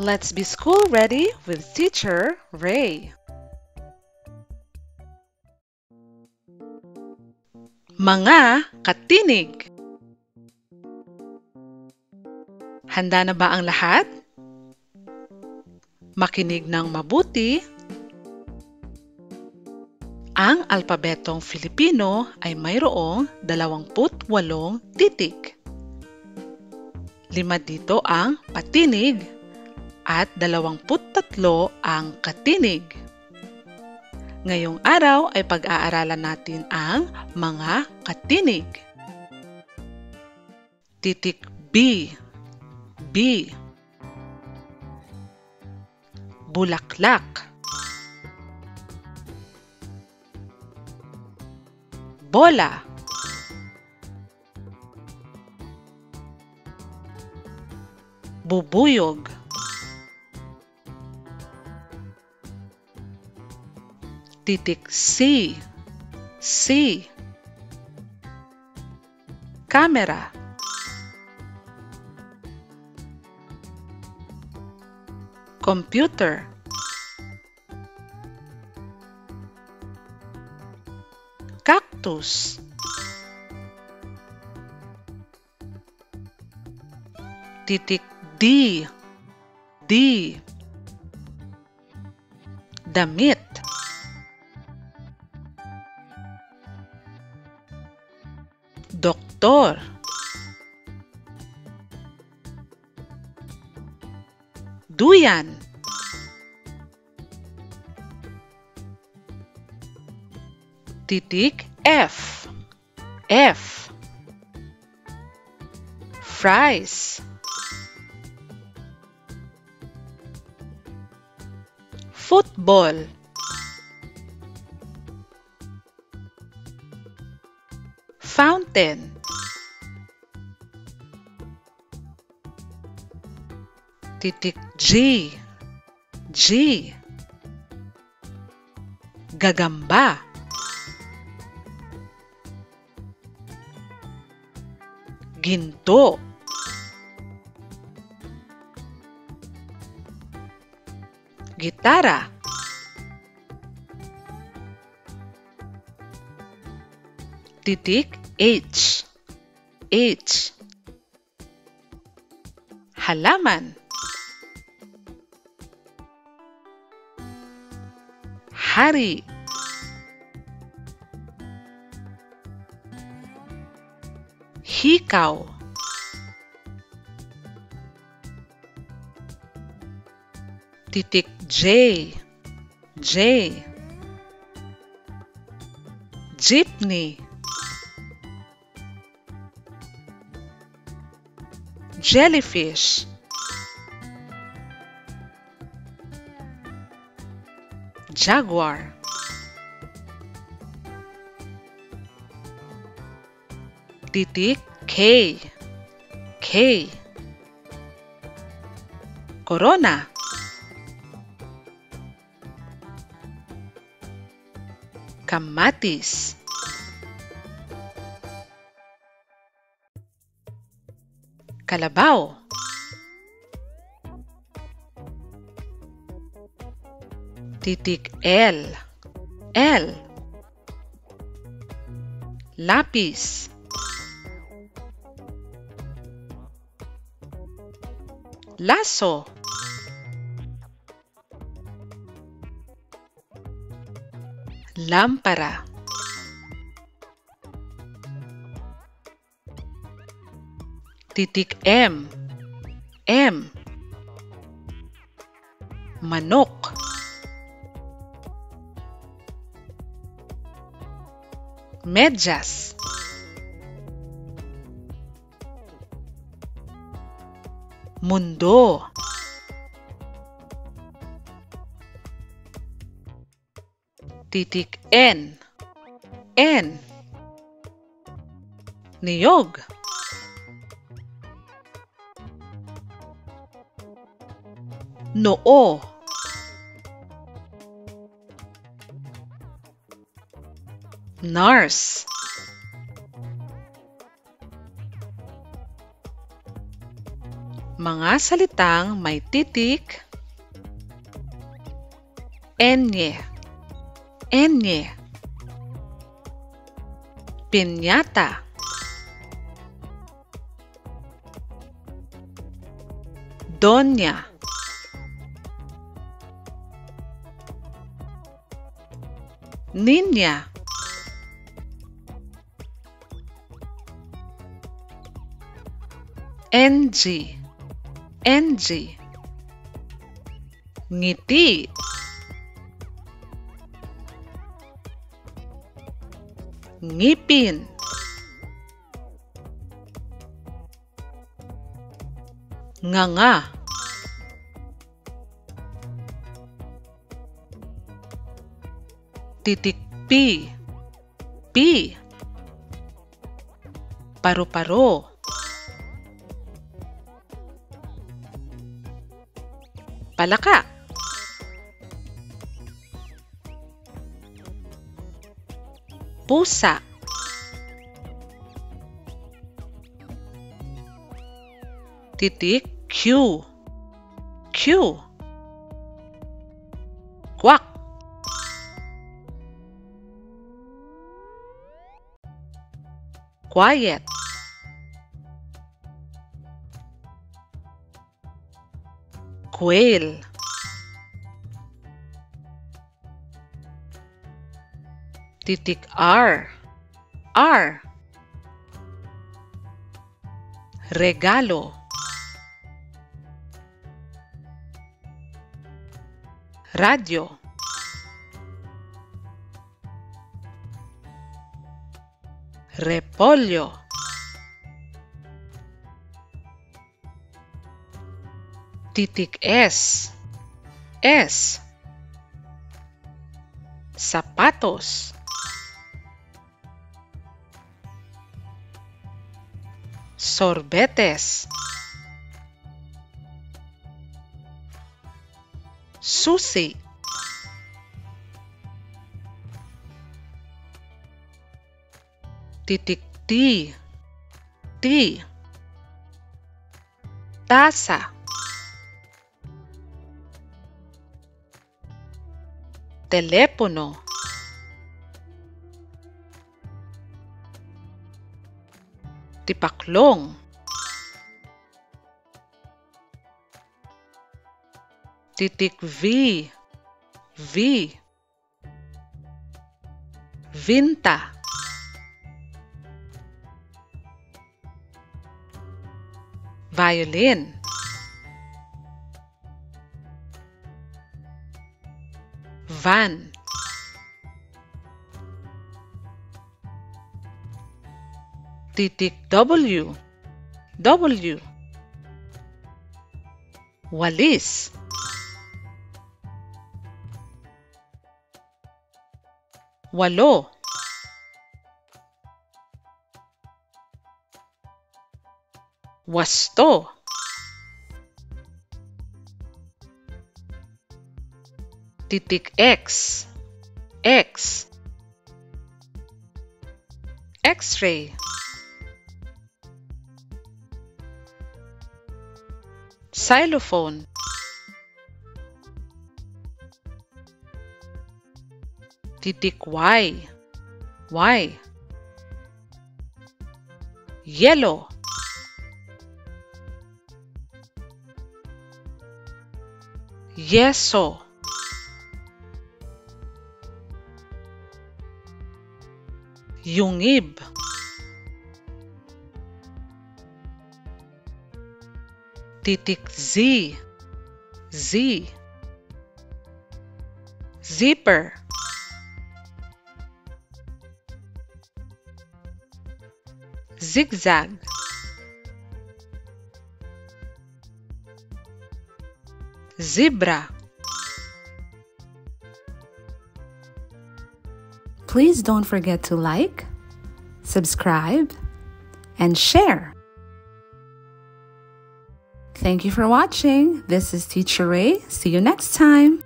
Let's be school ready with Teacher Ray. Mga katinig. Handa na ba ang lahat? Makinig ng mabuti. Ang alpabetong Filipino ay mayroong 28 titik. 5 dito ang patinig at 23 ang katinig. Ngayong araw ay pag-aaralan natin ang mga katinig. Titik B. B. Bulaklak. Bola. Bubuyog. Titik C. C. Camera. Computer. Cactus. Titik D. D. Damit. Doktor. Duyan. Titik F. F. Fries. Football. Fountain. Titik G. G. Gagamba. Ginto. Gitara. Titik H. H. Halaman. Hari. Hikaw. Titik J. J. Jeepney. Jellyfish. Jaguar. Titik K. K. Corona. Kamatis. Kalabaw. Titik L. L. Lapis. Lasso. Lampara. Titik M. M. Manok. Medyas. Mundo. Titik N. N. Niyog. Noo. Nurse. Mga salitang may titik. Enye. Enye. Piñata. Doña. Niña. NG. NG. Ngiti. Ngipin. Nganga. Titik P. P. Paru-paro. Palaka. Pusa. Titik Q. Q. Quack. Quiet. Quail. Titik R. R. Regalo. Radyo. Repolyo. Titik S. S. Sapatos. Sorbetes. Susi. Titik T. T. Tasa. Telepono. Tipaklong. Titik V. V. Vinta. Violin. Van. Titik W. W. Walis. Walo. Wasto. Titik X. X. X-ray. Xylophone. Titik Y. Y. Yellow. Yeso. Yungib. Titik Z. Z. Zipper. Zigzag. Zebra. Please don't forget to like, subscribe, and share. Thank you for watching. This is Teacher Ray. See you next time.